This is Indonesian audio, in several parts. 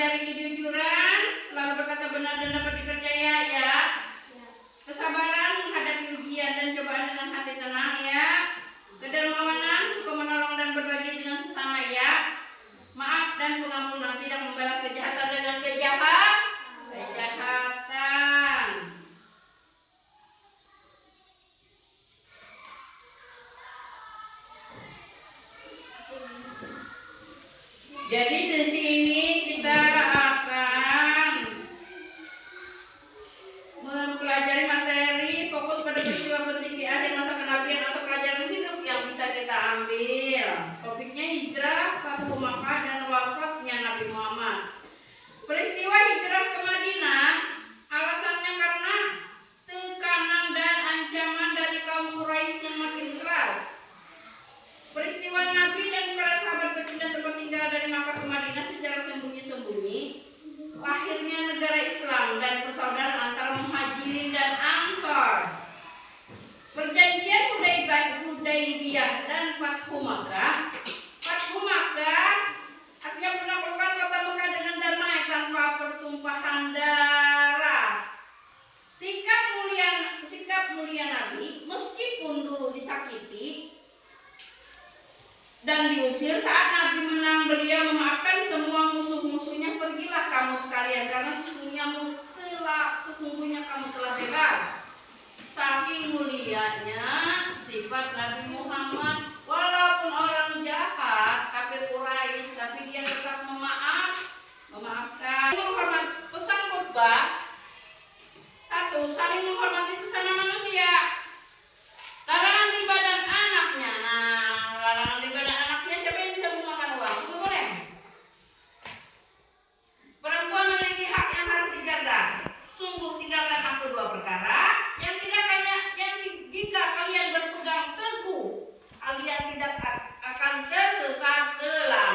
mencari kejujuran, selalu berkata benar dan dapat dipercaya ya. Kesabaran menghadapi ujian dan cobaan dengan hati tenang ya. Kedermawanan, suka menolong dan berbagi dengan sesama ya. Maaf dan pengampunan, tidak membalas kejahatan dengan kejahatan. Jadi sesi ini kita akan mempelajari materi fokus pada peristiwa penting di akhir masa kenabian atau pelajaran hidup yang bisa kita ambil. Topiknya hijrah, Fathu Makkah dan wafatnya Nabi Muhammad. Peristiwa hijrah ke Madinah alasannya karena tekanan dan ancaman dari kaum Quraisy yang makin keras. Peristiwa Nabi dan para sahabat berpindah tempat tinggal dari Makkah ke Madinah secara sembunyi-sembunyi. Lahirnya negara Islam dan persaudaraan antara Muhajirin dan Ansor. Perjanjian Hudaybiyah dan Fathu Makkah. Fathu Makkah artinya menaklukkan kota Mekah dengan damai tanpa pertumpahan darah. Sikap mulia Nabi meskipun dulu disakiti dan diusir, saat Nabi menang beliau memaafkan semua musuh-musuhnya. Pergilah kamu sekalian karena sesungguhnya kamu telah bebas. Saking mulianya sifat Nabi Muhammad, walaupun orang jahat kafir Quraisy, tapi dia tetap memaafkan. Pesan khutbah 1. Saling menghormati sesama manusia. Larangan riba dan anaknya. Larangan riba dan anaknya, siapa yang bisa menggunakan uang? Itu boleh. Perempuan memiliki hak yang harus dijaga. Sungguh tinggalkan aku 2 perkara yang jika kalian berpegang teguh, kalian tidak akan tersesat kelak.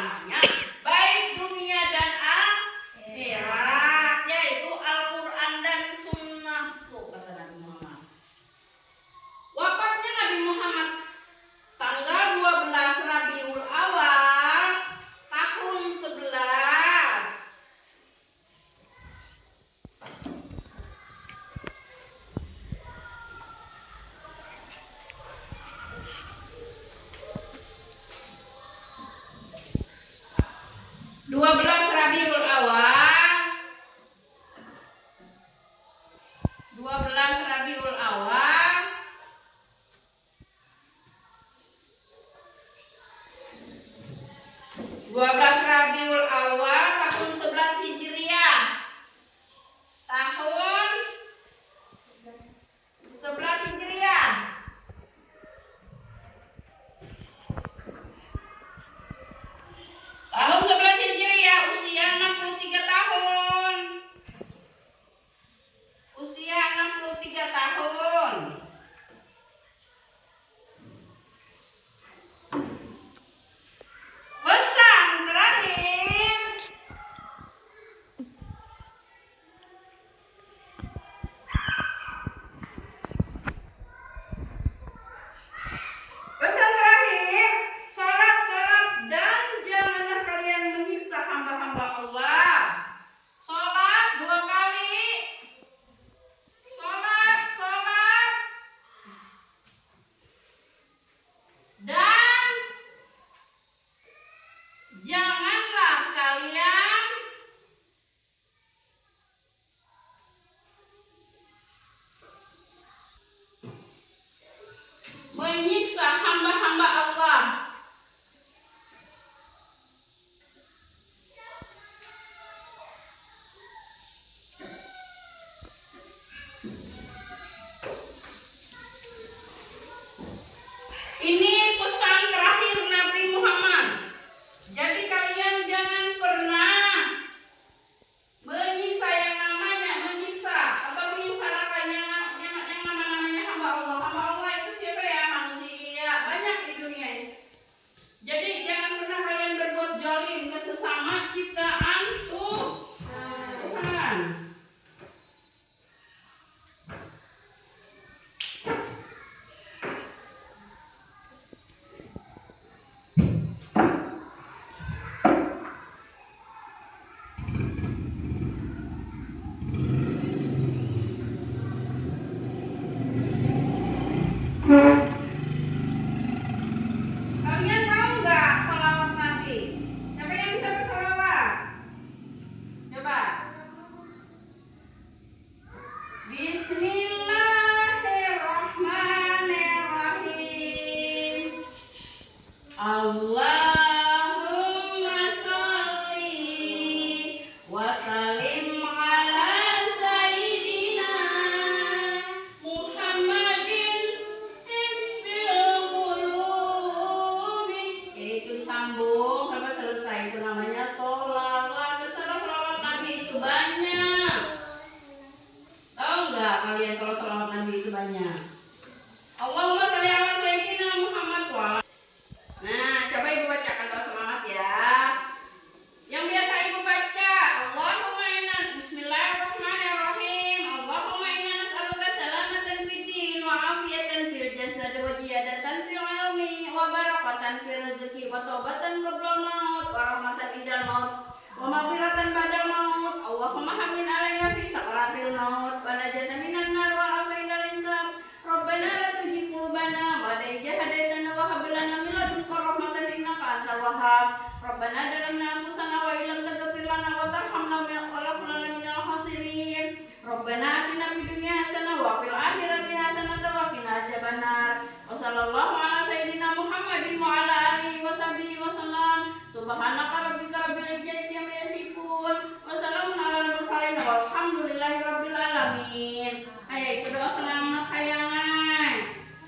Rabbana dalamna anfusana wa illam taghfir lana wa tarhamna lanakunanna minal khasirin. Rabbana atina fid dunya hasanah wa fil akhirati hasanah wa qina adzabannar. Wa sallallahu ala sayyidina Muhammadin wa ala alihi wa sahbihi wa sallam. Subhanaka rabbika rabbil izzati amma yasifun wa salamun alal mursalin walhamdulillahi rabbil alamin. Ayo ikut doa selamat sayangan.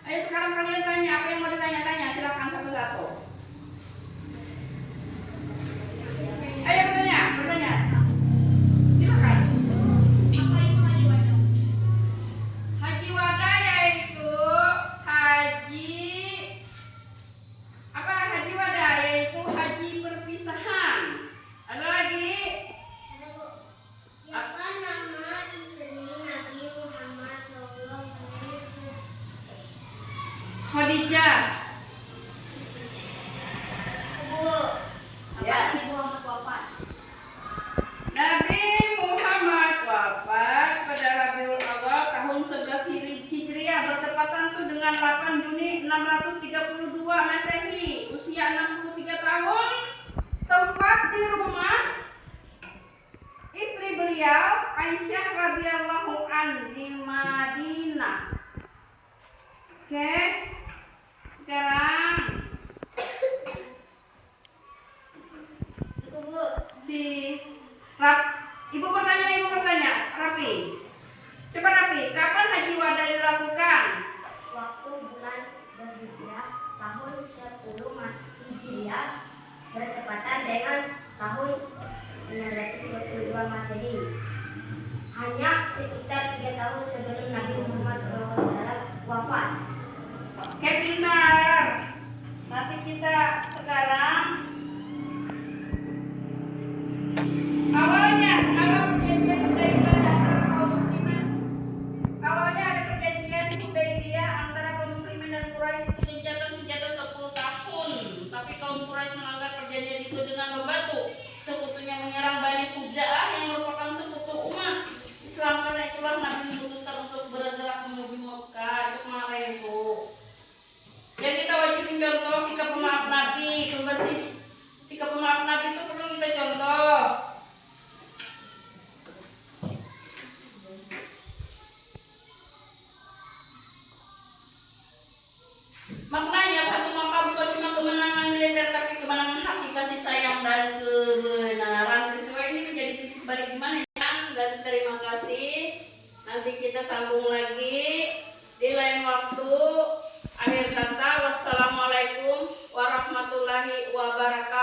Ayo sekarang kalian tanya apa yang mau ditanya-tanya, silakan satu-satu. Ayo bertanya. Silakan. Apa itu haji wada? Haji wada yaitu haji perpisahan. Ada lagi? Siapa nama istri Nabi Muhammad SAW? Khadijah. Bu, Ya. Nabi Muhammad wafat. Nabi Muhammad wafat pada Rabiul Awal tahun 11 Hijriah bertepatan tuh dengan 8 Juni 632 Masehi, usia 63 tahun. Tempat di rumah istri beliau Aisyah radhiyallahu an di Madinah. Oke. Sekarang Itu Bu. Ibu bertanya, Rapi. Coba Rapi, kapan haji wada dilakukan? Waktu bulan berhijrah tahun 10 Hijriah bertepatan dengan tahun 632 Masehi. Hanya sekitar 3 tahun sebelum Nabi Muhammad SAW wafat. Oke, pintar. Nanti kita sekarang awalnya kalau perjanjian Hudaybiyah antara kaum muslimin, awalnya ada perjanjian Hudaybiyah antara kaum muslimin dan Quraisy senjata 10 tahun, tapi kaum Quraisy melanggar perjanjian itu dengan membantu sekutunya menyerang Bani Khuza'ah yang merupakan sekutu umat Islam. Karena itulah Nabi memutuskan untuk bergerak menuju Mekah. Itu kemarin Bu. Yang kita wajibin contoh sikap pemaaf Nabi, sikap pemaaf Nabi itu perlu kita contoh. Maknanya satu maka bukan cuma kemenangan militer, tapi kemenangan hati, kasih sayang dan kebenaran. Peristiwa ini menjadi titik balik gimana ya? Dan terima kasih. Nanti kita sambung lagi di lain waktu. Akhir kata, wassalamualaikum warahmatullahi wabarakatuh.